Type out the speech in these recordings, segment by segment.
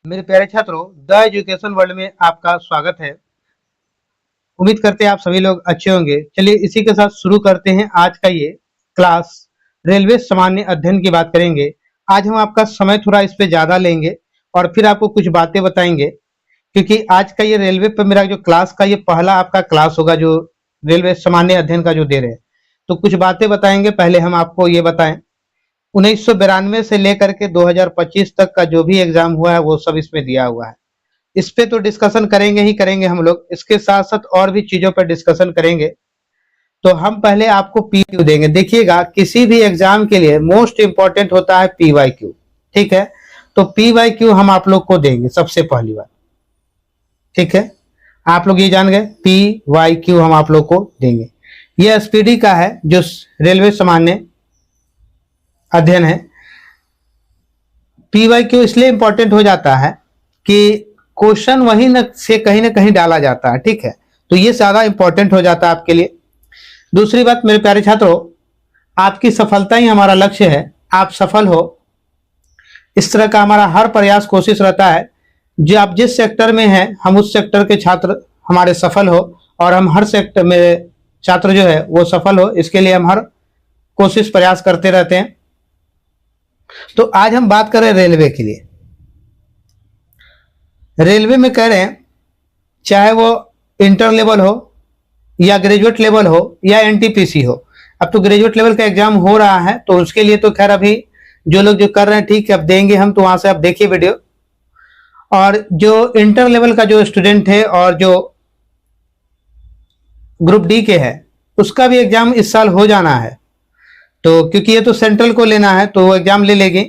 मेरे प्यारे छात्रों, द एजुकेशन वर्ल्ड में आपका स्वागत है। उम्मीद करते हैं आप सभी लोग अच्छे होंगे। चलिए इसी के साथ शुरू करते हैं आज का ये क्लास। रेलवे सामान्य अध्ययन की बात करेंगे। आज हम आपका समय थोड़ा इस पे ज़्यादा लेंगे और फिर आपको कुछ बातें बताएंगे, क्योंकि आज का ये रेलवे पर मेरा जो क्लास का ये पहला आपका क्लास होगा जो रेलवे सामान्य अध्ययन का जो दे रहे हैं। तो कुछ बातें बताएंगे। पहले हम आपको ये बताएं, 1992 से लेकर के 2025 तक का जो भी एग्जाम हुआ है वो सब इसमें दिया हुआ है। इस पे तो डिस्कशन करेंगे ही करेंगे हम लोग, इसके साथ साथ और भी चीजों पर डिस्कशन करेंगे। तो हम पहले आपको पीक्यू देंगे। देखिएगा, किसी भी एग्जाम के लिए मोस्ट इंपॉर्टेंट होता है पीवाईक्यू, ठीक है। तो पीवाईक्यू हम आप लोग को देंगे सबसे पहली बार, ठीक है। आप लोग ये जान गए, पीवाईक्यू हम आप लोग को देंगे। ये एसपीडी का है जो रेलवे सामान्य अध्ययन है। पीवाईक्यू इसलिए इंपॉर्टेंट हो जाता है कि क्वेश्चन वहीं न से कहीं ना कहीं डाला जाता है, ठीक है। तो ये ज्यादा इंपॉर्टेंट हो जाता है आपके लिए। दूसरी बात मेरे प्यारे छात्रों, आपकी सफलता ही हमारा लक्ष्य है। आप सफल हो, इस तरह का हमारा हर प्रयास कोशिश रहता है। जो आप जिस सेक्टर में हैं, हम उस सेक्टर के छात्र हमारे सफल हो और हम हर सेक्टर में छात्र जो है वो सफल हो, इसके लिए हम हर कोशिश प्रयास करते रहते हैं। तो आज हम बात करें रेलवे के लिए। रेलवे में कह रहे हैं, चाहे वो इंटर लेवल हो या ग्रेजुएट लेवल हो या एनटीपीसी हो। अब तो ग्रेजुएट लेवल का एग्जाम हो रहा है, तो उसके लिए तो खैर अभी जो लोग जो कर रहे हैं, ठीक है, अब देंगे हम, तो वहां से आप देखिए वीडियो। और जो इंटर लेवल का जो स्टूडेंट है और जो ग्रुप डी के है, उसका भी एग्जाम इस साल हो जाना है। तो क्योंकि ये तो सेंट्रल को लेना है, तो वो एग्जाम ले लेगी।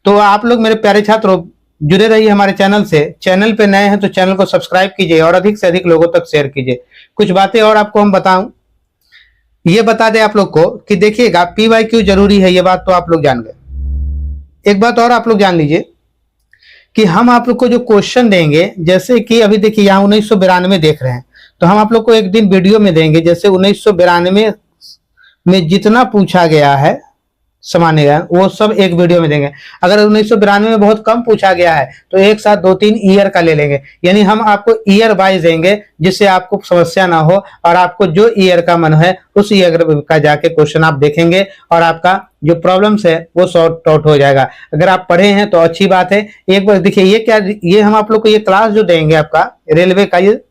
तो आप लोग मेरे प्यारे छात्रों जुड़े रहिए हमारे चैनल से। चैनल पे नए हैं तो चैनल को सब्सक्राइब कीजिए और अधिक से अधिक लोगों तक शेयर कीजिए। कुछ बातें और आपको हम बताऊं, ये बता दें आप लोग को कि देखिएगा, पीवाईक्यू जरूरी है, ये बात तो आप लोग जान गए। एक बात और आप लोग जान लीजिए कि हम आप लोग को जो क्वेश्चन देंगे, जैसे कि अभी देखिए यहाँ 1992 देख रहे हैं, तो हम आप लोग को एक दिन वीडियो में देंगे। जैसे 1992 में जितना पूछा गया है सामान्य ज्ञान, वो सब एक वीडियो में देंगे। अगर 1992 में बहुत कम पूछा गया है तो एक साथ 2-3 ईयर का ले लेंगे, यानी हम आपको ईयर वाइज देंगे, जिससे आपको समस्या ना हो और आपको जो ईयर का मन है उस ईयर का जाके क्वेश्चन आप देखेंगे और आपका जो प्रॉब्लम्स है वो सॉर्ट आउट हो जाएगा। अगर आप पढ़े हैं तो अच्छी बात है। एक बार देखिए, ये क्या, ये हम आप लोग को ये क्लास जो देंगे आपका रेलवे का, ये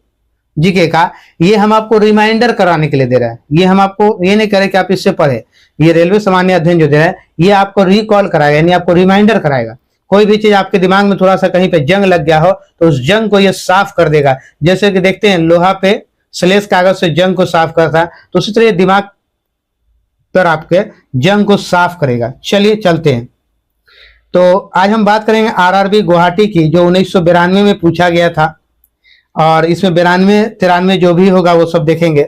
जीके का, ये हम आपको रिमाइंडर कराने के लिए दे रहा है। ये हम आपको ये नहीं करें कि आप इससे पढ़े। ये रेलवे सामान्य अध्ययन जो दे रहा है, ये आपको रिकॉल कराएगा, यानी आपको रिमाइंडर कराएगा। कोई भी चीज आपके दिमाग में थोड़ा सा कहीं पे जंग लग गया हो तो उस जंग को ये साफ कर देगा। जैसे कि देखते हैं लोहा पे स्लेस कागज से जंग को साफ करता है, तो उसी तरह दिमाग पर आपके जंग को साफ करेगा। चलिए चलते हैं। तो आज हम बात करेंगे आरआरबी गुवाहाटी की, जो 1992 में पूछा गया था और इसमें 92-93 जो भी होगा वो सब देखेंगे।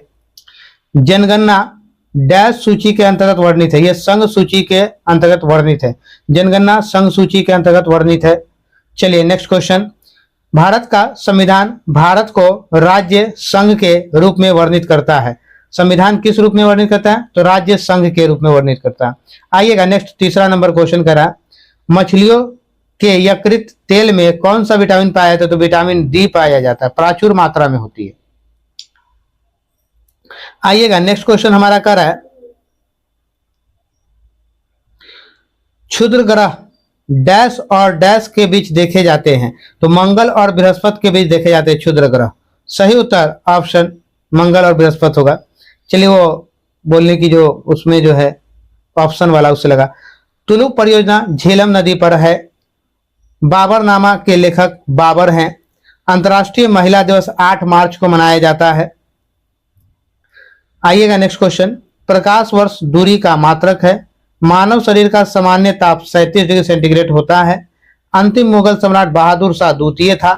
जनगणना डैश सूची के अंतर्गत वर्णित है। यह संघ सूची के अंतर्गत वर्णित है। जनगणना संघ सूची के अंतर्गत वर्णित है। चलिए नेक्स्ट क्वेश्चन। भारत का संविधान भारत को राज्य संघ के रूप में वर्णित करता है। संविधान किस रूप में वर्णित करता है? तो राज्य संघ के रूप में वर्णित करता है। आइएगा नेक्स्ट, तीसरा नंबर क्वेश्चन करा, मछलियों के यकृत तेल में कौन सा विटामिन पाया जाता है? तो विटामिन डी पाया जाता है, प्रचुर मात्रा में होती है। आइएगा नेक्स्ट क्वेश्चन हमारा कर रहा है, क्षुद्र ग्रह डैश और डैश के बीच देखे जाते हैं। तो मंगल और बृहस्पति के बीच देखे जाते हैं क्षुद्र ग्रह। सही उत्तर ऑप्शन मंगल और बृहस्पति होगा। चलिए वो बोलने की जो उसमें जो है ऑप्शन वाला उससे लगा। टुलु परियोजना झेलम नदी पर है। बाबरनामा के लेखक बाबर हैं। अंतर्राष्ट्रीय महिला दिवस 8 मार्च को मनाया जाता है। आइएगा नेक्स्ट क्वेश्चन, प्रकाश वर्ष दूरी का मात्रक है। मानव शरीर का सामान्य ताप 37 डिग्री सेंटीग्रेड होता है। अंतिम मुगल सम्राट बहादुर शाह द्वितीय था।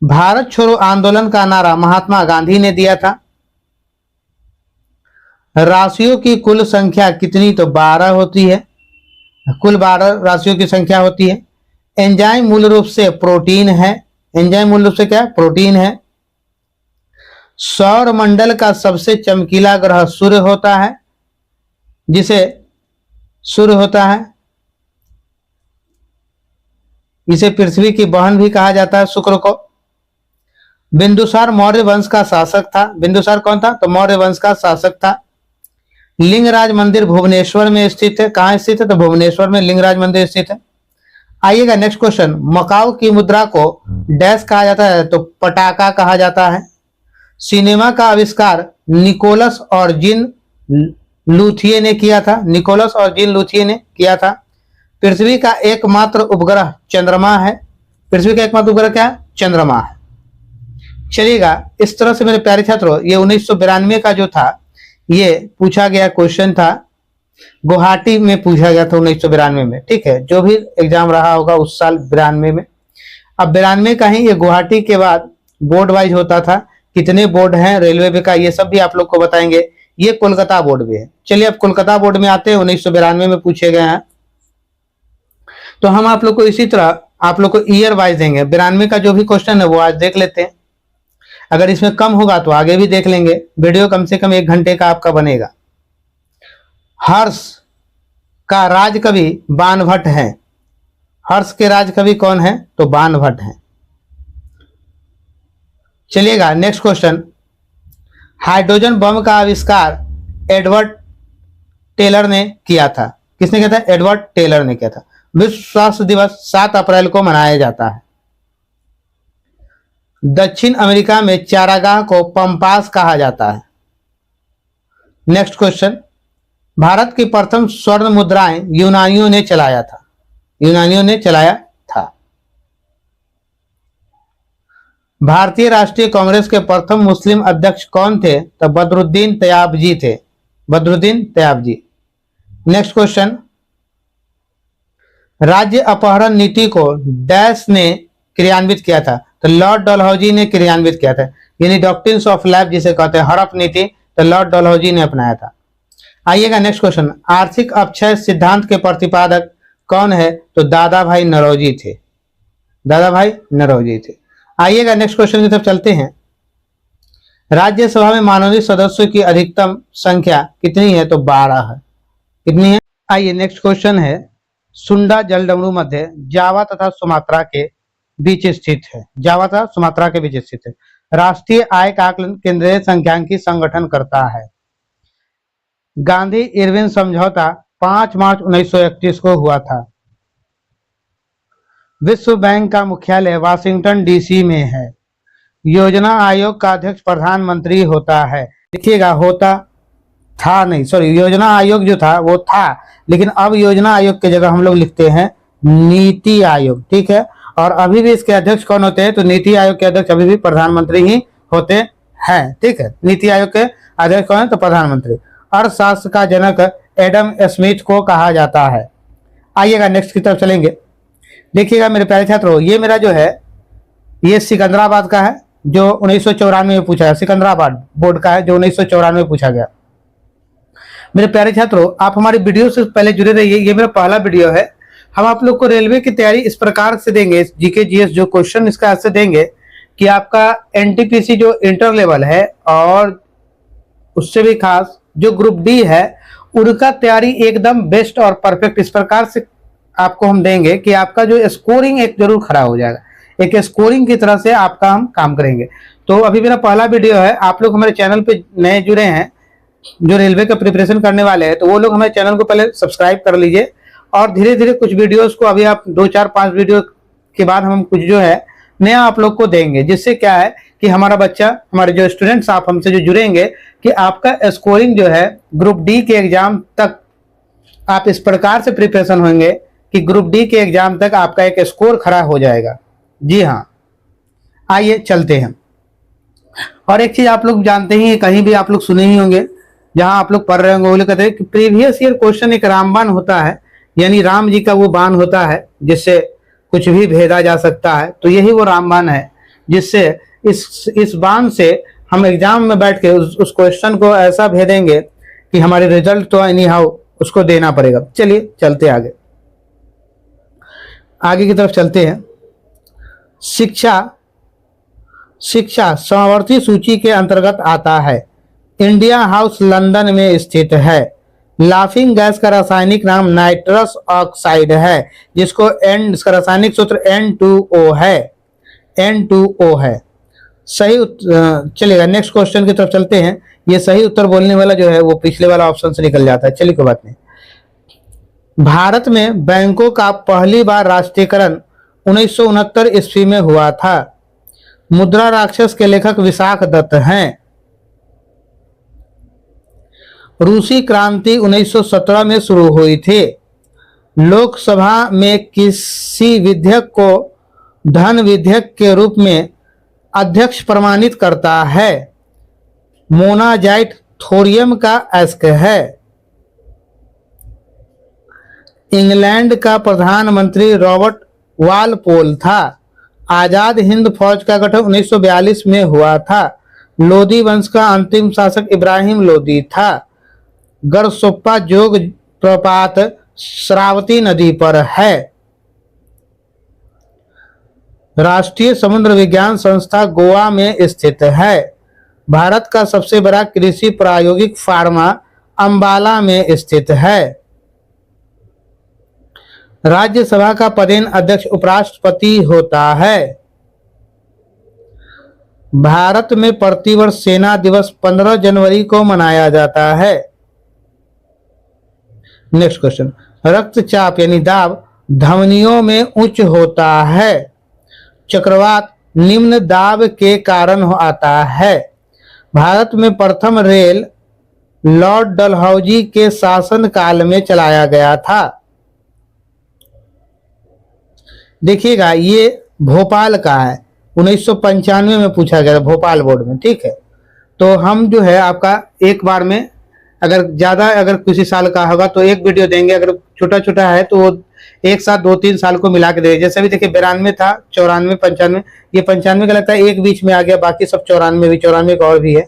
भारत छोड़ो आंदोलन का नारा महात्मा गांधी ने दिया था। राशियों की कुल संख्या कितनी? तो 12 होती है। कुल 12 राशियों की संख्या होती है। एंजाइम मूल रूप से प्रोटीन है। एंजाइम मूल रूप से क्या? प्रोटीन है। सौर मंडल का सबसे चमकीला ग्रह सूर्य होता है, जिसे सूर्य होता है। इसे पृथ्वी की बहन भी कहा जाता है शुक्र को। बिंदुसार मौर्य वंश का शासक था। बिंदुसार कौन था? तो मौर्य वंश का शासक था। लिंगराज मंदिर भुवनेश्वर में स्थित है। कहाँ स्थित है? तो भुवनेश्वर में लिंगराज मंदिर स्थित है। आइएगा नेक्स्ट क्वेश्चन, मकाऊ की मुद्रा को डैश कहा जाता है? तो पटाका कहा जाता है। सिनेमा का आविष्कार निकोलस और जीन लूथिये ने किया था। निकोलस और जीन लूथिये ने किया था। पृथ्वी का एकमात्र उपग्रह चंद्रमा है। पृथ्वी का एकमात्र उपग्रह क्या है? चंद्रमा है। चलिएगा, इस तरह से मेरे प्यारे छात्रों, ये 1992 का जो था ये पूछा गया क्वेश्चन था, गुवाहाटी में पूछा गया था 1992 में। ठीक है, जो भी एग्जाम रहा होगा उस साल 92 में। अब 92 का ही ये गुवाहाटी के बाद बोर्ड वाइज होता था। कितने बोर्ड हैं रेलवे का ये सब भी आप लोग को बताएंगे। ये कोलकाता बोर्ड भी है। चलिए अब कोलकाता बोर्ड में आते हैं, 1992 में पूछे गए हैं। तो हम आप लोग को इसी तरह आप लोग को ईयर वाइज देंगे। 92 का जो भी क्वेश्चन है वो आज देख लेते हैं। अगर इसमें कम होगा तो आगे भी देख लेंगे। वीडियो कम से कम 1 घंटे का आपका बनेगा। हर्ष का राजकवि बाणभट्ट है। हर्ष के राजकवि कौन है? तो बाणभट्ट है। चलिएगा नेक्स्ट क्वेश्चन, हाइड्रोजन बम का आविष्कार एडवर्ड टेलर ने किया था। किसने किया था? एडवर्ड टेलर ने किया था। विश्व स्वास्थ्य दिवस 7 अप्रैल को मनाया जाता है। दक्षिण अमेरिका में चारागाह को पंपास कहा जाता है। नेक्स्ट क्वेश्चन, भारत की प्रथम स्वर्ण मुद्राएं यूनानियों ने चलाया था। यूनानियों ने चलाया था। भारतीय राष्ट्रीय कांग्रेस के प्रथम मुस्लिम अध्यक्ष कौन थे? तो बदरुद्दीन तयाबजी थे। बदरुद्दीन तयाबजी। नेक्स्ट क्वेश्चन, राज्य अपहरण नीति को डैश ने क्रियान्वित किया था? तो लॉर्ड डलहौजी ने क्रियान्वित किया था। यानी डॉक्ट्रिन्स ऑफ लाइफ जिसे कहते हैं, हड़प नीति, तो लॉर्ड डलहौजी ने अपनाया था। आइएगा नेक्स्ट क्वेश्चन, आर्थिक अक्षय सिद्धांत के प्रतिपादक कौन है? तो दादा भाई नौरोजी थे। दादा भाई नौरोजी थे। आइएगा नेक्स्ट क्वेश्चन की तरफ चलते हैं। राज्यसभा में माननीय सदस्यों की अधिकतम संख्या कितनी है? तो 12 है। कितनी है? आइए नेक्स्ट क्वेश्चन है, सुंडा जलडमरू मध्य जावा तथा सुमात्रा के बीच स्थित है। जावा तथा सुमात्रा के बीच स्थित है। राष्ट्रीय आय का आकलन केंद्रीय सांख्यिकी संगठन करता है। गांधी इरविन समझौता 5 मार्च 1931 को हुआ था। विश्व बैंक का मुख्यालय वाशिंगटन डीसी में है। योजना आयोग का अध्यक्ष प्रधानमंत्री होता है। देखिएगा, होता था नहीं, सॉरी, योजना आयोग जो था वो था, लेकिन अब योजना आयोग की जगह हम लोग लिखते हैं नीति आयोग। ठीक है, और अभी भी इसके अध्यक्ष कौन होते हैं? तो नीति आयोग के अध्यक्ष अभी भी प्रधानमंत्री ही होते हैं। ठीक है, नीति आयोग के अध्यक्ष कौन है? तो प्रधानमंत्री। अर्थशास्त्र का जनक एडम स्मिथ को कहा जाता है। आइएगा नेक्स्ट की तरफ चलेंगे। देखिएगा मेरे प्यारे छात्रों, ये मेरा जो है ये सिकंदराबाद का है, जो 1994 में पूछा है। सिकंदराबाद बोर्ड का है, जो 1994 में पूछा गया। मेरे प्यारे छात्रों, आप हमारी वीडियो से पहले जुड़े रहिए। ये मेरा पहला वीडियो है। हम आप लोग को रेलवे की तैयारी इस प्रकार से देंगे, जीके जीएस जो क्वेश्चन इसका ऐसे देंगे कि आपका एनटीपीसी जो इंटर लेवल है और उससे भी खास जो ग्रुप डी है उनका तैयारी एकदम बेस्ट और परफेक्ट इस प्रकार से आपको हम देंगे कि आपका जो स्कोरिंग एक जरूर खड़ा हो जाएगा। एक स्कोरिंग की तरह से आपका हम काम करेंगे। तो अभी मेरा पहला वीडियो है। आप लोग हमारे चैनल पे नए जुड़े हैं जो रेलवे का प्रिपरेशन करने वाले हैं, तो वो लोग हमारे चैनल को पहले सब्सक्राइब कर लीजिए और धीरे धीरे कुछ वीडियोस को अभी आप 2 4 5 वीडियो के बाद हम कुछ जो है नया आप लोग को देंगे, जिससे क्या है कि हमारा बच्चा, हमारे जो स्टूडेंट्स आप हमसे जो जुड़ेंगे कि आपका स्कोरिंग जो है ग्रुप डी के एग्जाम तक आप इस प्रकार से प्रिपरेशन होंगे कि ग्रुप डी के एग्जाम तक आपका एक स्कोर खड़ा हो जाएगा। जी हाँ, आइए चलते हैं। और एक चीज आप लोग जानते ही, कहीं भी आप लोग सुने ही होंगे, जहां आप लोग पढ़ रहे होंगे वो लोग कहते हैं कि प्रीवियस ईयर क्वेश्चन एक रामबाण होता है, यानी राम जी का वो बाण होता है जिससे कुछ भी भेदा जा सकता है। तो यही वो रामबाण है जिससे इस बाण से हम एग्जाम में बैठ के उस क्वेश्चन को ऐसा भेदेंगे कि हमारे रिजल्ट तो एनी हाउ उसको देना पड़ेगा। चलिए चलते आगे की तरफ चलते हैं। शिक्षा समावर्ती सूची के अंतर्गत आता है। इंडिया हाउस लंदन में स्थित है। लाफिंग गैस का रासायनिक नाम नाइट्रस ऑक्साइड है, जिसको इसका रासायनिक सूत्र N2O है, N2O है। चलिएगा नेक्स्ट क्वेश्चन की तरफ चलते हैं। ये सही उत्तर बोलने वाला जो है वो पिछले वाला ऑप्शन से निकल जाता है। चलिए कोई बात नहीं। भारत में बैंकों का पहली बार राष्ट्रीयकरण 1969 ईस्वी में हुआ था। मुद्रा राक्षस के लेखक विशाख दत्त हैं। रूसी क्रांति 1917 में शुरू हुई थी। लोकसभा में किसी विधेयक को धन विधेयक के रूप में अध्यक्ष प्रमाणित करता है। मोनाजाइट थोरियम का अयस्क है। इंग्लैंड का प्रधानमंत्री रॉबर्ट वालपोल था। आजाद हिंद फौज का गठन 1942 में हुआ था। लोदी वंश का अंतिम शासक इब्राहिम लोदी था। गरसोप्पा जोग प्रपात श्रावती नदी पर है। राष्ट्रीय समुद्र विज्ञान संस्था गोवा में स्थित है। भारत का सबसे बड़ा कृषि प्रायोगिक फार्मा अंबाला में स्थित है। राज्यसभा का पदेन अध्यक्ष उपराष्ट्रपति होता है। भारत में प्रतिवर्ष सेना दिवस 15 जनवरी को मनाया जाता है। नेक्स्ट क्वेश्चन, रक्तचाप यानी दाब धमनियों में उच्च होता है। चक्रवात निम्न दाब के कारण आता है। भारत में प्रथम रेल लॉर्ड डलहौजी के शासन काल में चलाया गया था। देखिएगा ये भोपाल का है, 1995 में पूछा गया था भोपाल बोर्ड में। ठीक है, तो हम जो है आपका एक बार में अगर ज्यादा अगर किसी साल का होगा तो एक वीडियो देंगे, अगर छोटा छोटा है तो वो एक साथ 2-3 साल को मिला के देंगे। जैसे भी देखिए 92 था, 94, 95, ये 95 का लगता है एक बीच में आ गया, बाकी सब 94 का और भी है।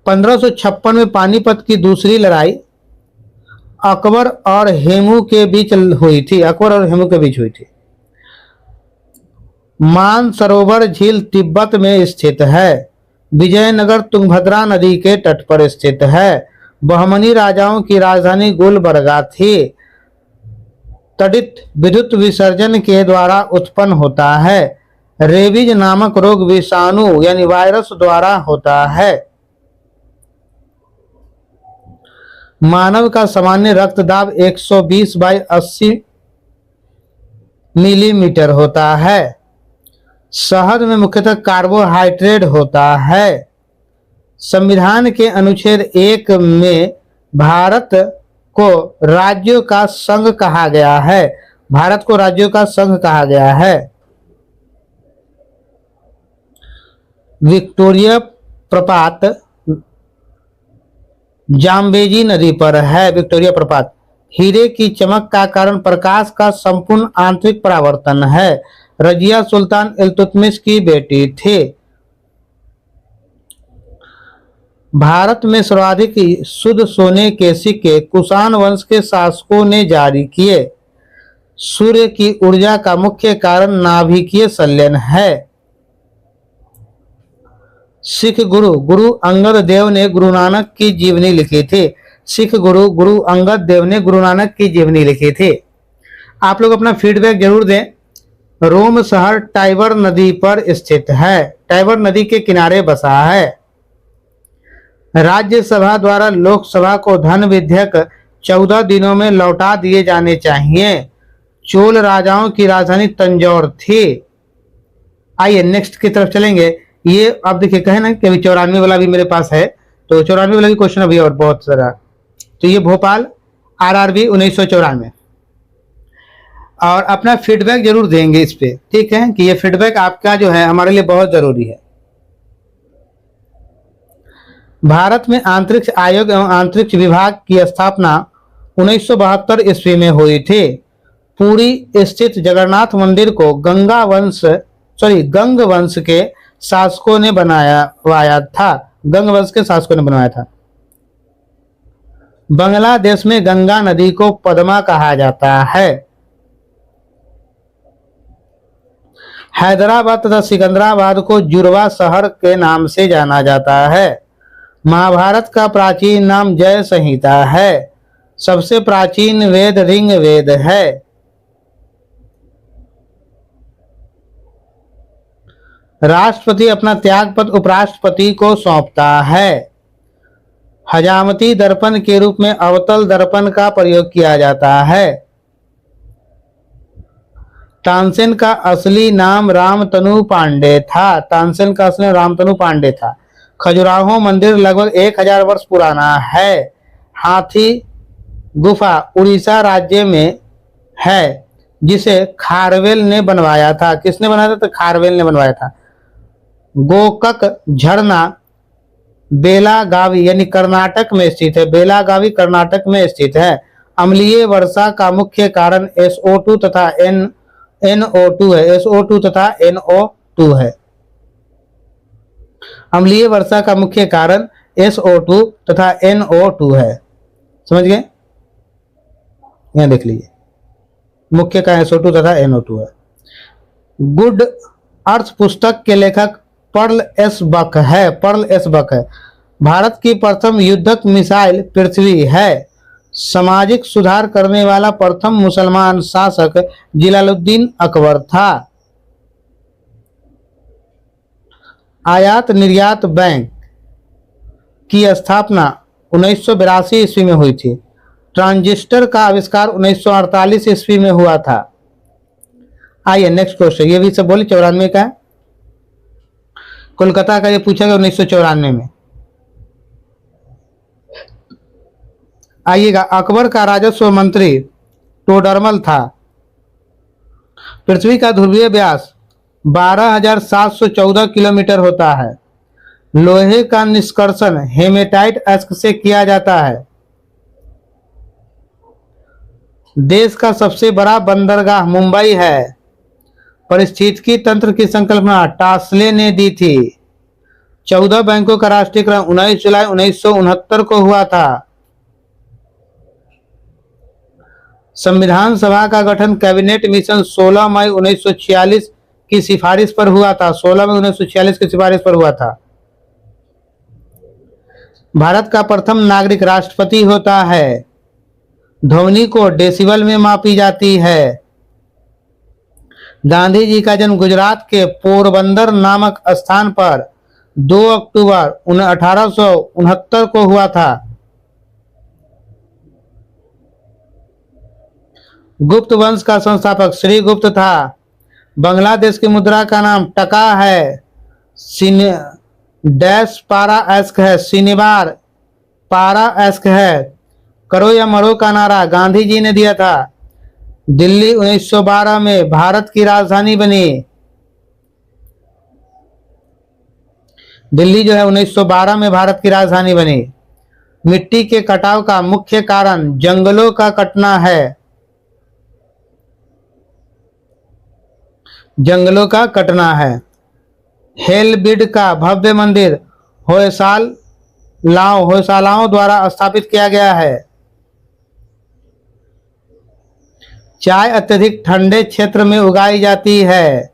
1556 में पानीपत की दूसरी लड़ाई अकबर और हेमू के बीच हुई थी। अकबर और हेमू के बीच हुई थी। मानसरोवर झील तिब्बत में स्थित है। विजयनगर तुंगभद्रा नदी के तट पर स्थित है। बहमनी राजाओं की राजधानी गुलबर्गा थी। तड़ित विद्युत विसर्जन के द्वारा उत्पन्न होता है। रेबीज नामक रोग विषाणु यानी वायरस द्वारा होता है। मानव का सामान्य रक्तदाब 120/80 मिलीमीटर होता है। शहद में मुख्यतः कार्बोहाइड्रेट होता है। संविधान के अनुच्छेद 1 में भारत को राज्यों का संघ कहा गया है। भारत को राज्यों का संघ कहा गया है। विक्टोरिया प्रपात जाम्बेजी नदी पर है। विक्टोरिया प्रपात हीरे की चमक का कारण प्रकाश का संपूर्ण आंतरिक परावर्तन है। रजिया सुल्तान इल्तुतमिश की बेटी थी। भारत में सर्वाधिक शुद्ध सोने के सिक्के कुषाण वंश के शासकों ने जारी किए। सूर्य की ऊर्जा का मुख्य कारण नाभिकीय संलयन है। सिख गुरु अंगद देव ने गुरु नानक की जीवनी लिखी थी। सिख गुरु अंगद देव ने गुरु नानक की जीवनी लिखी थी। आप लोग अपना फीडबैक जरूर दें। रोम शहर टाइबर नदी पर स्थित है। टाइबर नदी के किनारे बसा है। राज्यसभा द्वारा लोकसभा को धन विधेयक 14 दिनों में लौटा दिए जाने चाहिए। चोल राजाओं की राजधानी तंजौर थी। आइए नेक्स्ट की तरफ चलेंगे। ये आप देखिए कहे ना कि अभी 94 वाला भी मेरे पास है, तो 94 वाला भी क्वेश्चन अभी और बहुत सारा। तो ये भोपाल RRB 1994। और अपना फीडबैक जरूर देंगे इस पे, ठीक है, कि ये फीडबैक आपका जो है हमारे लिए बहुत जरूरी है। भारत में अंतरिक्ष आयोग एवं अंतरिक्ष विभाग की स्थापना 1972 ईस्वी में हुई थी। पुरी स्थित जगन्नाथ मंदिर को गंग वंश के शासकों ने बनवाया था। गंग वंश के शासकों ने बनवाया था। बांग्लादेश में गंगा नदी को पद्मा कहा जाता है। हैदराबाद तथा सिकंदराबाद को जुड़वा शहर के नाम से जाना जाता है। महाभारत का प्राचीन नाम जय संहिता है। सबसे प्राचीन वेद ऋग वेद है। राष्ट्रपति अपना त्यागपत्र उपराष्ट्रपति को सौंपता है। हजामती दर्पण के रूप में अवतल दर्पण का प्रयोग किया जाता है। तानसेन का असली नाम रामतनु पांडे था। तानसेन का असली नाम रामतनु पांडे था। खजुराहो मंदिर लगभग 1000 वर्ष पुराना है। हाथी गुफा उड़ीसा राज्य में है, जिसे खारवेल ने बनवाया था। किसने बनाया था? तो खारवेल ने बनवाया था। गोकक झरना बेलागावी यानी कर्नाटक में स्थित है। बेलागावी कर्नाटक में स्थित है। अम्लीय वर्षा का मुख्य कारण SO2 तथा NO2 है। SO2 तथा NO2 है। अम्लीय वर्षा का मुख्य कारण SO2 तथा NO2 है। समझ गए? यहां देख लीजिए, मुख्य कारण SO2 तथा NO2 है। गुड अर्थ पुस्तक के लेखक पर्ल एस बक है। पर्ल एस बक है। भारत की प्रथम युद्धक मिसाइल पृथ्वी है। सामाजिक सुधार करने वाला प्रथम मुसलमान शासक जलालुद्दीन अकबर था। आयात निर्यात बैंक की स्थापना 1982 ईस्वी में हुई थी। ट्रांजिस्टर का आविष्कार 1948 ईस्वी में हुआ था। आइए नेक्स्ट क्वेश्चन, ये भी सब बोले 94 का है। कोलकाता का ये पूछा गया 1994 में। आइएगा, अकबर का राजस्व मंत्री टोडरमल था। पृथ्वी का ध्रुवीय व्यास 12,714 किलोमीटर होता है। लोहे का निष्कर्षण हेमेटाइट अयस्क से किया जाता है। देश का सबसे बड़ा बंदरगाह मुंबई है। पारिस्थितिकी तंत्र की संकल्पना टास्ले ने दी थी। 14 बैंकों का राष्ट्रीयकरण 19 जुलाई 1969 को हुआ था। संविधान सभा का गठन कैबिनेट मिशन 16 मई 1946 की सिफारिश पर हुआ था। 16 मई 1946 की सिफारिश पर हुआ था। भारत का प्रथम नागरिक राष्ट्रपति होता है। ध्वनि को डेसिबल में मापी जाती है। गांधी जी का जन्म गुजरात के पोरबंदर नामक स्थान पर 2 अक्टूबर 1869 को हुआ था। गुप्त वंश का संस्थापक श्री गुप्त था। बांग्लादेश की मुद्रा का नाम टका है। डैश पारा एस्क है। सिनेबार पारा एस्क है। करो या मरो का नारा गांधी जी ने दिया था। दिल्ली 1912 में भारत की राजधानी बनी। दिल्ली जो है 1912 में भारत की राजधानी बनी। मिट्टी के कटाव का मुख्य कारण जंगलों का कटना है। जंगलों का कटना है। हेलबिड का भव्य मंदिर होयसालाओं द्वारा स्थापित किया गया है। चाय अत्यधिक ठंडे क्षेत्र में उगाई जाती है।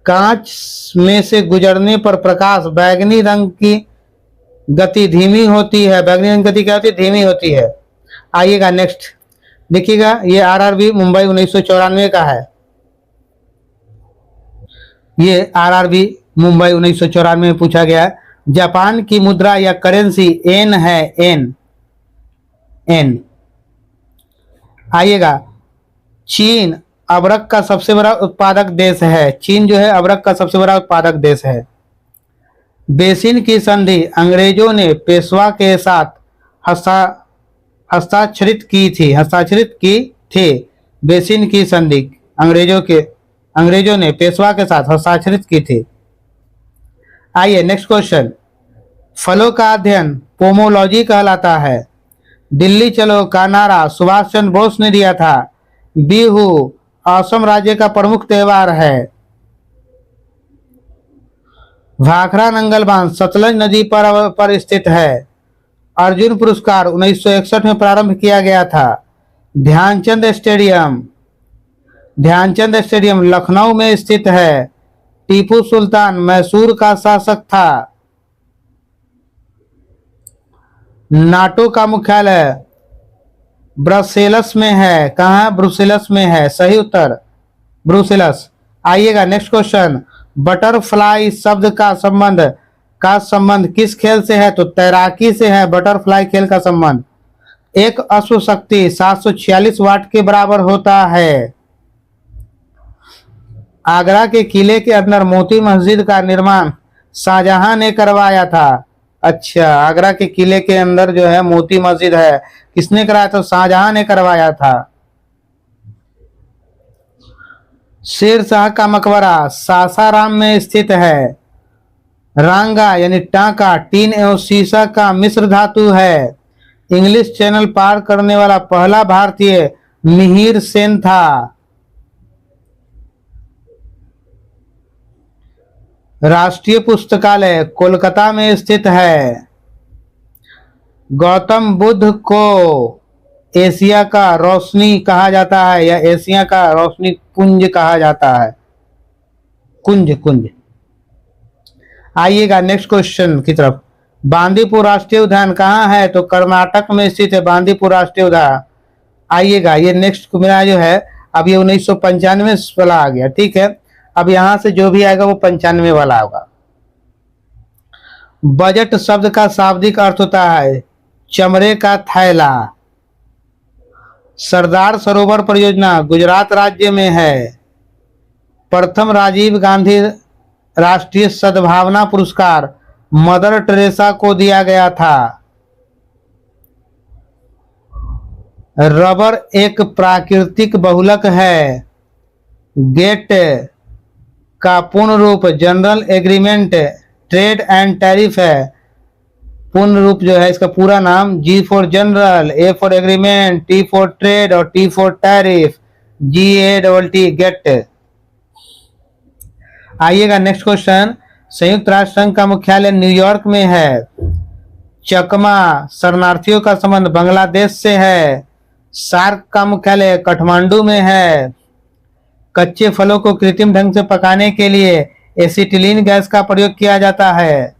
कांच में से गुजरने पर प्रकाश बैंगनी रंग की गति धीमी होती है। बैंगनी रंग की गति क्या होती है? धीमी होती है। आइएगा नेक्स्ट देखिएगा, ये आरआरबी मुंबई 1994 का है। ये आरआरबी मुंबई 1994 में पूछा गया। जापान की मुद्रा या करेंसी एन है। एन। आइएगा, चीन अबरक का सबसे बड़ा उत्पादक देश है। चीन जो है अबरक का सबसे बड़ा उत्पादक देश है। बेसिन की संधि अंग्रेजों ने पेशवा के साथ हस्ताक्षरित की थी। बेसिन की संधि अंग्रेजों ने पेशवा के साथ हस्ताक्षरित की थी। आइए नेक्स्ट क्वेश्चन, फलों का अध्ययन पोमोलॉजी कहलाता है। दिल्ली चलो का नारा सुभाष चंद्र बोस ने दिया था। बिहू असम राज्य का प्रमुख त्योहार है। भाखड़ा नंगल बांध सतलज नदी पर स्थित है। अर्जुन पुरस्कार 1961 में प्रारंभ किया गया था। ध्यानचंद स्टेडियम लखनऊ में स्थित है। टीपू सुल्तान मैसूर का शासक था। नाटो का मुख्यालय ब्रसेलस में है। कहाँ है? ब्रुसेलस में है। सही उत्तर ब्रुसेलस। आइएगा नेक्स्ट क्वेश्चन। बटरफ्लाई शब्द का संबंध किस खेल से है? तो तैराकी से है बटरफ्लाई खेल का संबंध। एक अश्व शक्ति 746 वाट के बराबर होता है। आगरा के किले के अंदर मोती मस्जिद का निर्माण शाहजहां ने करवाया था। अच्छा, आगरा के किले के अंदर जो है मोती मस्जिद है, किसने कराया था? शाहजहां ने करवाया था। शेर शाह का मकबरा सासाराम में स्थित है। रांगा यानी टांका टीन एवं सीसा का मिश्र धातु है। इंग्लिश चैनल पार करने वाला पहला भारतीय मिहिर सेन था। राष्ट्रीय पुस्तकालय कोलकाता में स्थित है। गौतम बुद्ध को एशिया का रोशनी कहा जाता है या एशिया का रोशनी कुंज कहा जाता है? कुंज। आइएगा नेक्स्ट क्वेश्चन की तरफ। बांदीपुर राष्ट्रीय उद्यान कहाँ है? तो कर्नाटक में स्थित है बांदीपुर राष्ट्रीय उद्यान। आइएगा, ये नेक्स्ट मेरा जो है अब ये 1995 वाला आ गया, ठीक है। अब यहां से जो भी आएगा वो 95 वाला होगा। बजट शब्द का शाब्दिक अर्थ होता है चमड़े का थैला। सरदार सरोवर परियोजना गुजरात राज्य में है। प्रथम राजीव गांधी राष्ट्रीय सद्भावना पुरस्कार मदर टेरेसा को दिया गया था। रबर एक प्राकृतिक बहुलक है। गेट का पूर्ण रूप general agreement trade and tariff है। पूर्ण रूप जो है इसका पूरा नाम G for general, A for agreement, T for trade और T for tariff, GATT GATT. आइएगा नेक्स्ट क्वेश्चन। संयुक्त राष्ट्र संघ का मुख्यालय न्यूयॉर्क में है। चकमा शरणार्थियों का संबंध बांग्लादेश से है। सार्क का मुख्यालय काठमांडू में है। कच्चे फलों को कृत्रिम ढंग से पकाने के लिए एसिटिलीन गैस का प्रयोग किया जाता है।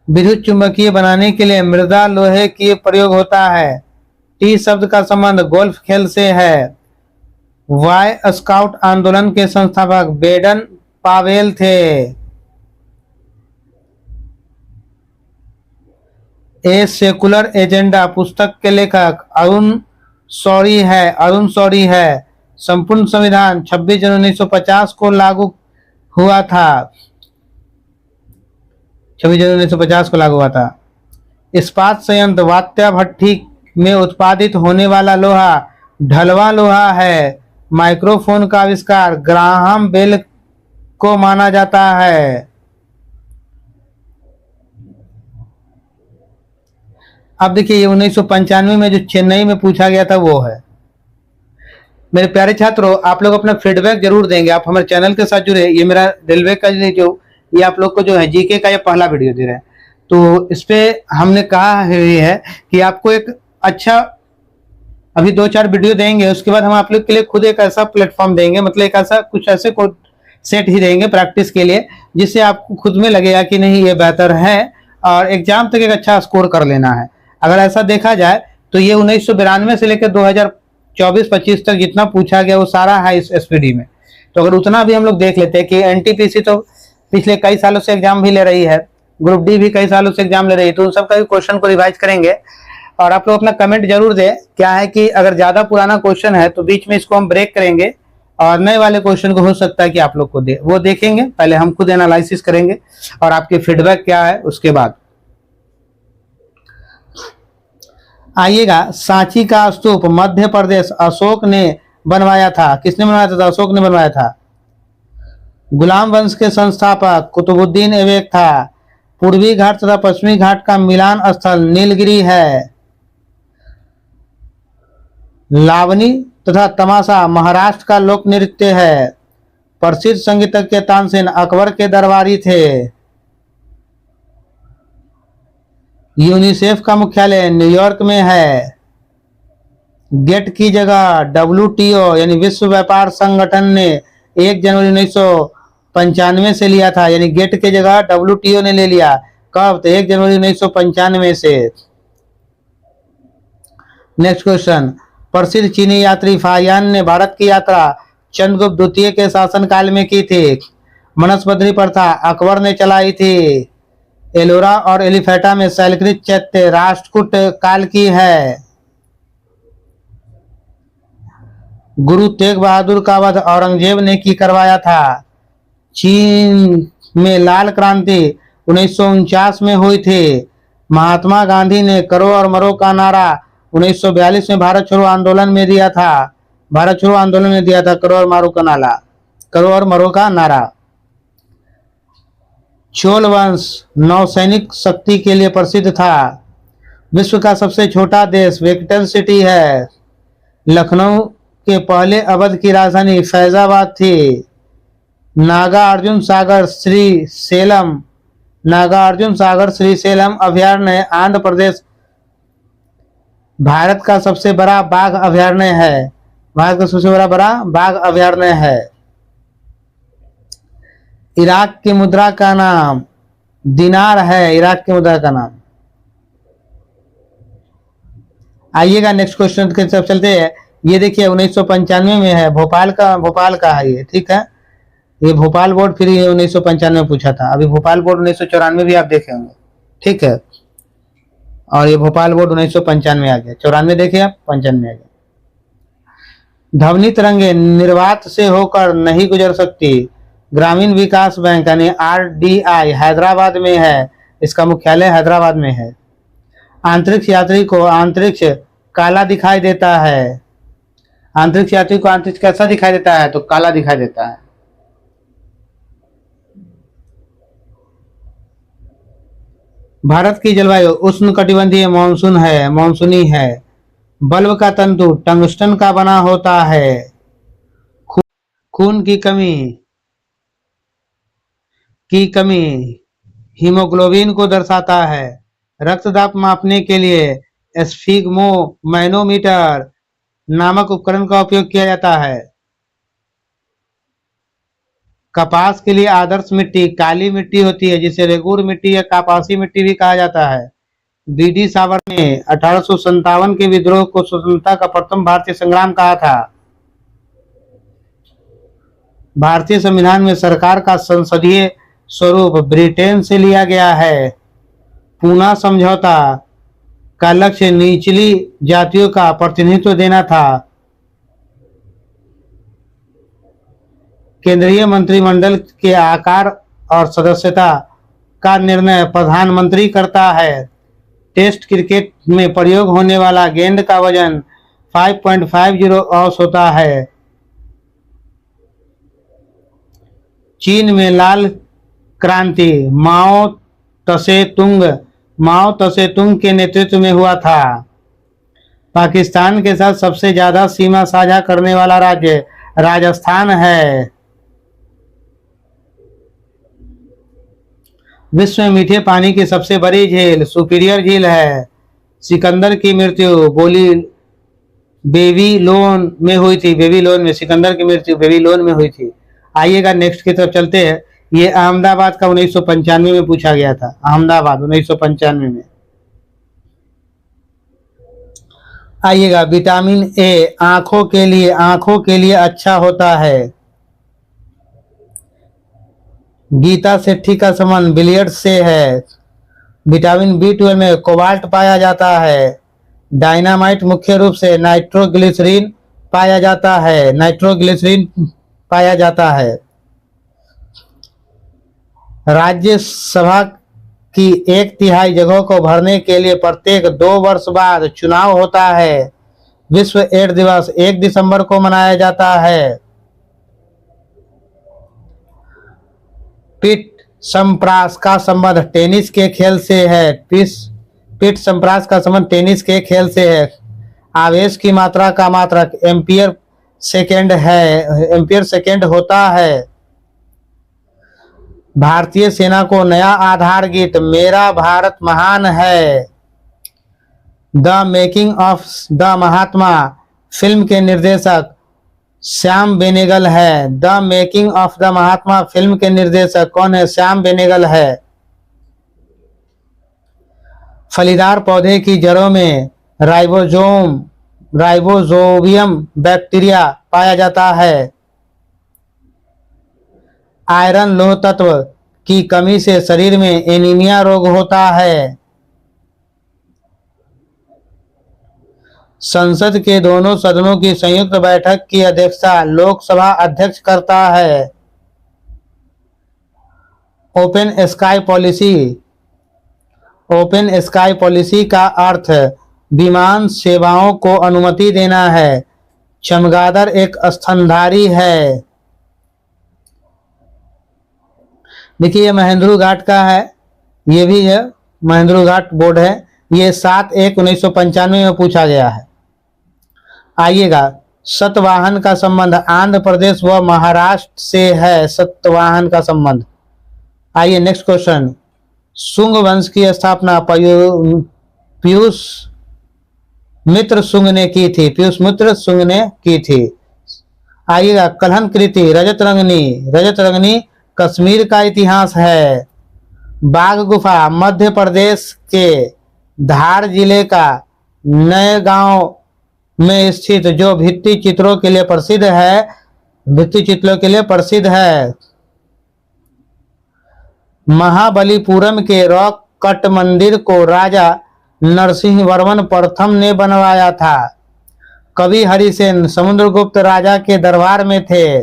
विद्युत चुंबकीय बनाने के लिए मृदा लोहे की प्रयोग होता है। टी शब्द का संबंध गोल्फ खेल से है। वाय स्काउट आंदोलन के संस्थापक बेडन पावेल थे। ए सेकुलर एजेंडा पुस्तक के लेखक अरुण शौरी है। संपूर्ण संविधान 26 जनवरी 1950 को लागू हुआ था। 26 जनवरी 1950 को लागू हुआ था। इस्पात संयंत्र वात्या भट्टी में उत्पादित होने वाला लोहा ढलवा लोहा है। माइक्रोफोन का आविष्कार ग्राहम बेल को माना जाता है। अब देखिए, ये 1995 में जो चेन्नई में पूछा गया था वो है। मेरे प्यारे छात्रों, आप लोग अपना फीडबैक जरूर देंगे। आप हमारे चैनल के साथ जुड़े। ये मेरा रेलवे का जो ये आप लोग को जो है जीके का ये पहला वीडियो दे रहे हैं, तो इस पे हमने कहा है कि आपको एक अच्छा अभी 2-4 वीडियो देंगे। उसके बाद हम आप लोग के लिए खुद एक ऐसा प्लेटफॉर्म देंगे, मतलब एक ऐसा कुछ ऐसे को सेट ही देंगे प्रैक्टिस के लिए, जिससे आपको खुद में लगेगा कि नहीं ये बेहतर है और एग्जाम तक एक अच्छा स्कोर कर लेना है। अगर ऐसा देखा जाए तो ये 1992 से लेकर 2024-25 तक जितना पूछा गया वो सारा है इस SPD में। तो अगर उतना भी हम लोग देख लेते हैं कि NTPC तो पिछले कई सालों से एग्जाम भी ले रही है, ग्रुप डी भी कई सालों से एग्जाम ले रही है, तो उन सब का भी क्वेश्चन को रिवाइज करेंगे। और आप लोग अपना कमेंट जरूर दें। क्या है कि अगर ज्यादा पुराना क्वेश्चन है तो बीच में इसको हम ब्रेक करेंगे और नए वाले क्वेश्चन को हो सकता है कि आप लोग को वो देखेंगे। पहले हम खुद एनालिसिस करेंगे और आपके फीडबैक क्या है उसके बाद। आइएगा, सांची का स्तूप मध्य प्रदेश अशोक ने बनवाया था। किसने बनवाया था? अशोक ने बनवाया था। गुलाम वंश के संस्थापक कुतुबुद्दीन ऐबक था। पूर्वी घाट तथा पश्चिमी घाट का मिलान स्थल नीलगिरी है। लावनी तथा तमाशा महाराष्ट्र का लोक नृत्य है। प्रसिद्ध संगीतज्ञ तानसेन अकबर के दरबारी थे। यूनिसेफ का मुख्यालय न्यूयॉर्क में है। गेट की जगह WTO यानी विश्व व्यापार संगठन ने 1 जनवरी 1995 से लिया था, यानी गेट की जगह WTO ने ले लिया। कब? तो 1 जनवरी 1995 से। नेक्स्ट क्वेश्चन, प्रसिद्ध चीनी यात्री फाहियान ने भारत की यात्रा चंद्रगुप्त द्वितीय के शासनकाल में की थी। मनसबदरी प्रथा अकबर ने चलाई थी। एलोरा और एलिफेटा में शैलकृत चैत्य राष्ट्रकूट काल की है। गुरु तेग बहादुर का वध औरंगजेब ने की करवाया था। चीन में लाल क्रांति 1949 में हुई थी। महात्मा गांधी ने करो और मरो का नारा 1942 में भारत छोड़ो आंदोलन में दिया था। भारत छोड़ो आंदोलन में दिया था करो और मारो का नारा, करो और मरो का नारा। चोल वंश नौसैनिक शक्ति के लिए प्रसिद्ध था। विश्व का सबसे छोटा देश वेटिकन सिटी है। लखनऊ के पहले अवध की राजधानी फैजाबाद थी। नागार्जुन सागर श्री सेलम अभयारण्य आंध्र प्रदेश भारत का सबसे बड़ा बाघ अभयारण्य है। भारत का सबसे बड़ा बाघ अभयारण्य है। इराक की मुद्रा का नाम दिनार है। इराक की मुद्रा का नाम। आइएगा नेक्स्ट क्वेश्चन की तरफ चलते हैं। ये देखिए 1995 में है। भोपाल का है ये, ठीक है। ये भोपाल बोर्ड फिर ये 1995 में पूछा था। अभी भोपाल बोर्ड 1994 भी आप देखे होंगे, ठीक है। और ये भोपाल बोर्ड 1995 आ गया। 94 देखे आप, 95 आ गया। ध्वनि तरंगे निर्वात से होकर नहीं गुजर सकती। ग्रामीण विकास बैंक यानी RDI हैदराबाद में है। इसका मुख्यालय हैदराबाद में है। अंतरिक्ष यात्री को अंतरिक्ष काला दिखाई देता है। अंतरिक्ष यात्री को अंतरिक्ष कैसा दिखाई देता है? तो काला दिखाई देता है। भारत की जलवायु उष्णकटिबंधीय मानसूनी है। बल्ब का तंतु टंगस्टन का बना होता है। खून की कमी हीमोग्लोबिन को दर्शाता है। रक्तदाब मापने के लिए स्फिग्मोमैनोमीटर नामक उपकरण का उपयोग किया जाता है। कपास के लिए आदर्श मिट्टी काली मिट्टी होती है, जिसे रेगूर मिट्टी या कपासी मिट्टी भी कहा जाता है। BD सावरकर ने 1857 के विद्रोह को स्वतंत्रता का प्रथम भारतीय संग्राम कहा था। भारतीय संविधान में सरकार का संसदीय स्वरूप ब्रिटेन से लिया गया है। पूना समझौता का लक्ष्य निचली जातियों का प्रतिनिधित्व देना था। केंद्रीय मंत्रिमंडल के आकार और सदस्यता का निर्णय प्रधानमंत्री करता है। टेस्ट क्रिकेट में प्रयोग होने वाला गेंद का वजन 5.50 औंस होता है। चीन में लाल क्रांति माओ तसे तुंग के नेतृत्व में हुआ था। पाकिस्तान के साथ सबसे ज्यादा सीमा साझा करने वाला राज्य राजस्थान है। विश्व में मीठे पानी की सबसे बड़ी झील सुपीरियर झील है। सिकंदर की मृत्यु बेबीलोन में हुई थी। सिकंदर की मृत्यु बेबीलोन में हुई थी। आइएगा नेक्स्ट की तरफ चलते हैं। ये अहमदाबाद का 1995 में पूछा गया था। अहमदाबाद 1995 में। आइएगा विटामिन ए आंखों के लिए अच्छा होता है। गीता सेठी का संबंध बिलियर्ड से है। विटामिन B12 में कोबाल्ट पाया जाता है। डायनामाइट मुख्य रूप से नाइट्रोग्लिसरीन पाया जाता है। राज्यसभा की 1/3 जगहों को भरने के लिए प्रत्येक 2 वर्ष बाद चुनाव होता है। विश्व एड्स दिवस 1 दिसंबर को मनाया जाता है। पिट संप्रास का संबंध टेनिस के खेल से है। पिट संप्रास का संबंध टेनिस के खेल से है। आवेश की मात्रा का मात्रक एम्पियर सेकेंड होता है। भारतीय सेना को नया आधार गीत मेरा भारत महान है। The making of the Mahatma film के निर्देशक श्याम बेनेगल है। The making of the Mahatma film के निर्देशक कौन है? श्याम बेनेगल है। फलीदार पौधे की जड़ों में राइबोजोबियम बैक्टीरिया पाया जाता है। आयरन लोह तत्व की कमी से शरीर में एनीमिया रोग होता है। संसद के दोनों सदनों की संयुक्त बैठक की अध्यक्षता लोकसभा अध्यक्ष करता है। Open sky policy. Open sky policy का अर्थ विमान सेवाओं को अनुमति देना है। चमगादड़ एक स्तनधारी है। देखिए ये महेंद्रू घाट का है, ये भी है महेंद्रू घाट बोर्ड है। ये 7/1/1995 में पूछा गया है। आइएगा, सतवाहन का संबंध आंध्र प्रदेश व महाराष्ट्र से है। सतवाहन का संबंध। आइए नेक्स्ट क्वेश्चन। शुंग वंश की स्थापना पीयूष मित्र शुंग ने की थी। पीयूष मित्र शुंग ने की थी। आइएगा, कलहन कृति रजत रंगनी। रजत रंगनी कश्मीर का इतिहास है। बाघ गुफा मध्य प्रदेश के धार जिले का नए गांव में स्थित जो भित्ति चित्रों के लिए प्रसिद्ध है। भित्ति चित्रों के लिए प्रसिद्ध है। महाबलीपुरम के रॉक कट मंदिर को राजा नरसिंह वर्मन प्रथम ने बनवाया था। कवि हरिसेन समुद्रगुप्त राजा के दरबार में थे।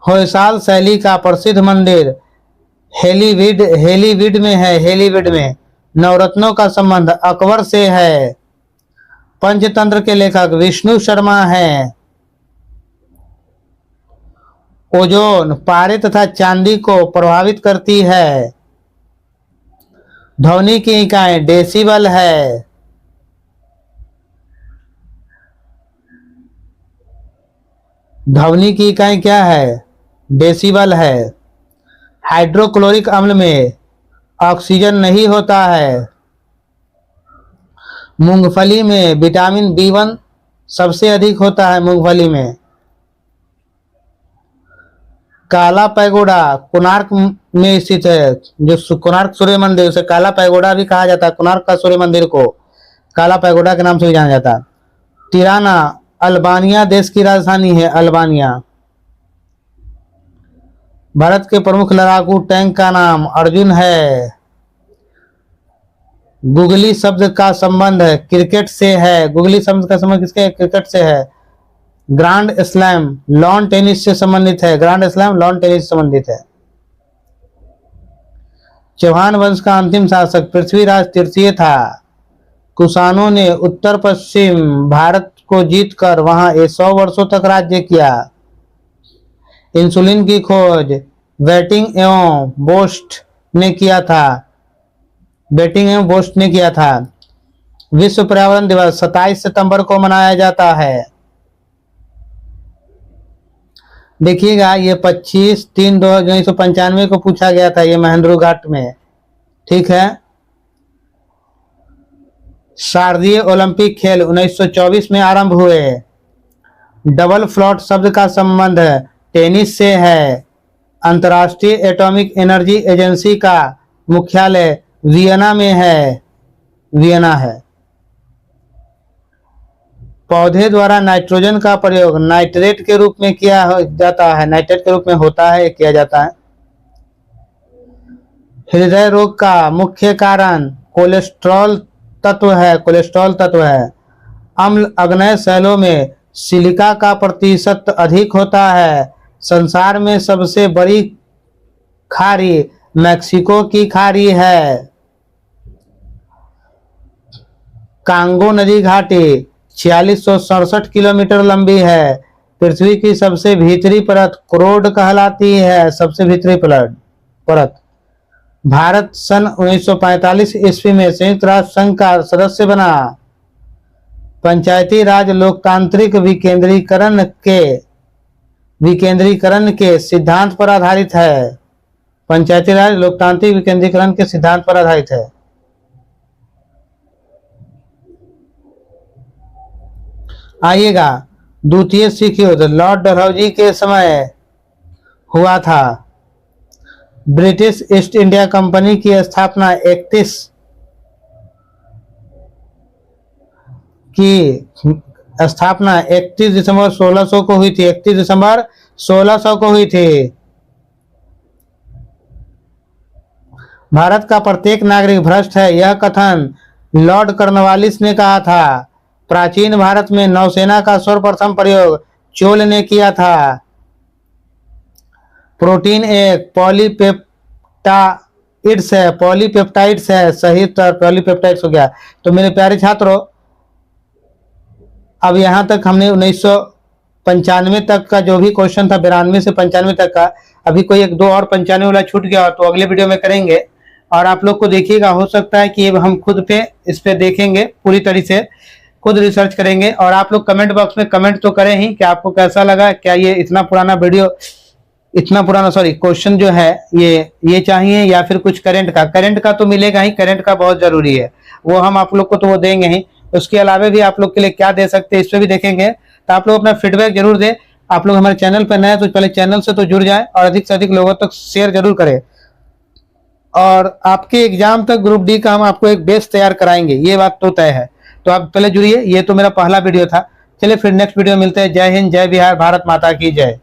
होयसाल शैली का प्रसिद्ध मंदिर हेलीवीड में है। हेलीवीड में नवरत्नों का संबंध अकबर से है। पंचतंत्र के लेखक विष्णु शर्मा हैं। ओजोन पारे तथा चांदी को प्रभावित करती है। ध्वनि की इकाई डेसिबल है। ध्वनि की इकाई क्या है? डेसिबल है। हाइड्रोक्लोरिक अम्ल में ऑक्सीजन नहीं होता है। मूंगफली में विटामिन B1 सबसे अधिक होता है। मूंगफली में काला पैगोडा कोणार्क में स्थित है। जो कोणार्क सूर्य मंदिर, उसे काला पैगोडा भी कहा जाता है। कोणार्क का सूर्य मंदिर को काला पैगोडा के नाम से भी जाना जाता है। तिराना अल्बानिया देश की राजधानी है। अल्बानिया। भारत के प्रमुख लड़ाकू टैंक का अर्जुन अर्जुन है। गुगली शब्द का संबंध क्रिकेट से है। गुगली शब्द का संबंध किसके? क्रिकेट से है। ग्रांड स्लैम लॉन टेनिस से संबंधित है। ग्रांड स्लैम लॉन टेनिस से संबंधित है। चौहान वंश का अंतिम शासक पृथ्वीराज तृतीय था। कुषाणों ने उत्तर पश्चिम भारत को जीतकर वहां 100 वर्षों तक राज्य किया। इंसुलिन की खोज बेटिंग एवं बोस्ट ने किया था। बेटिंग एवं बोस्ट ने किया था। विश्व पर्यावरण दिवस 27 सितंबर को मनाया जाता है। देखिएगा, ये 25/3/1995 को पूछा गया था। ये महेंद्रू घाट में, ठीक है। शारदीय ओलंपिक खेल 1924 में आरंभ हुए। डबल फ्लॉट शब्द का संबंध टेनिस से है। अंतर्राष्ट्रीय एटॉमिक एनर्जी एजेंसी का मुख्यालय वियना में है। वियना है। पौधे द्वारा नाइट्रोजन का प्रयोग नाइट्रेट के रूप में किया जाता है। नाइट्रेट के रूप में होता है, किया जाता है। हृदय रोग का मुख्य कारण कोलेस्ट्रॉल तत्व है। कोलेस्ट्रॉल तत्व है। अम्ल अग्नेय शैलों में सिलिका का प्रतिशत अधिक होता है। संसार में सबसे बड़ी खाड़ी मैक्सिको की खाड़ी है। कांगो नदी घाटी 4667 किलोमीटर लंबी है। पृथ्वी की सबसे भीतरी परत क्रोड कहलाती है। सबसे भीतरी परत। भारत सन 1945 ईस्वी में संयुक्त राष्ट्र संघ का सदस्य बना। पंचायती राज लोकतांत्रिक विकेंद्रीकरण के सिद्धांत पर आधारित है। पंचायती राज लोकतांत्रिक विकेंद्रीकरण के सिद्धांत पर आधारित है। आइएगा, द्वितीय सिख युद्ध लॉर्ड डलहौजी के समय हुआ था। ब्रिटिश ईस्ट इंडिया कंपनी की स्थापना 31 दिसंबर 1600 को हुई थी। 31 दिसंबर 1600 को हुई थी। भारत का प्रत्येक नागरिक भ्रष्ट है, यह कथन लॉर्ड कॉर्नवालिस ने कहा था। प्राचीन भारत में नौसेना का सर्वप्रथम प्रयोग चोल ने किया था। प्रोटीन एक पॉलीपेप्टाइड्स है, पॉलीपेप्टाइड्स है, सही उत्तर पॉलीपेप्टाइड्स हो गया। तो मेरे प्यारे छात्रों, अब यहाँ तक हमने 1995 तक का जो भी क्वेश्चन था, 92 से 95 तक का, अभी कोई एक दो और 95 वाला छूट गया तो अगले वीडियो में करेंगे। और आप लोग को देखिएगा, हो सकता है कि हम खुद पे इस पे देखेंगे, पूरी तरह से खुद रिसर्च करेंगे। और आप लोग कमेंट बॉक्स में कमेंट तो करें ही कि आपको कैसा लगा, क्या ये इतना पुराना क्वेश्चन जो है ये चाहिए या फिर कुछ करंट का तो मिलेगा ही, करंट का बहुत जरूरी है, वो हम आप लोग को तो वो देंगे ही। उसके अलावा भी आप लोग के लिए क्या दे सकते हैं इस पे भी देखेंगे। तो आप लोग अपना फीडबैक जरूर दें। आप लोग हमारे चैनल पर नए हैं तो पहले चैनल से तो जुड़ जाएं और अधिक से अधिक लोगों तक शेयर जरूर करें। और आपके एग्जाम तक ग्रुप डी का हम आपको एक बेस तैयार कराएंगे, ये बात तो तय है। तो आप पहले जुड़िए। ये तो मेरा पहला वीडियो था। चलिए फिर नेक्स्ट वीडियो मिलते हैं। जय हिंद, जय बिहार, भारत माता की जय।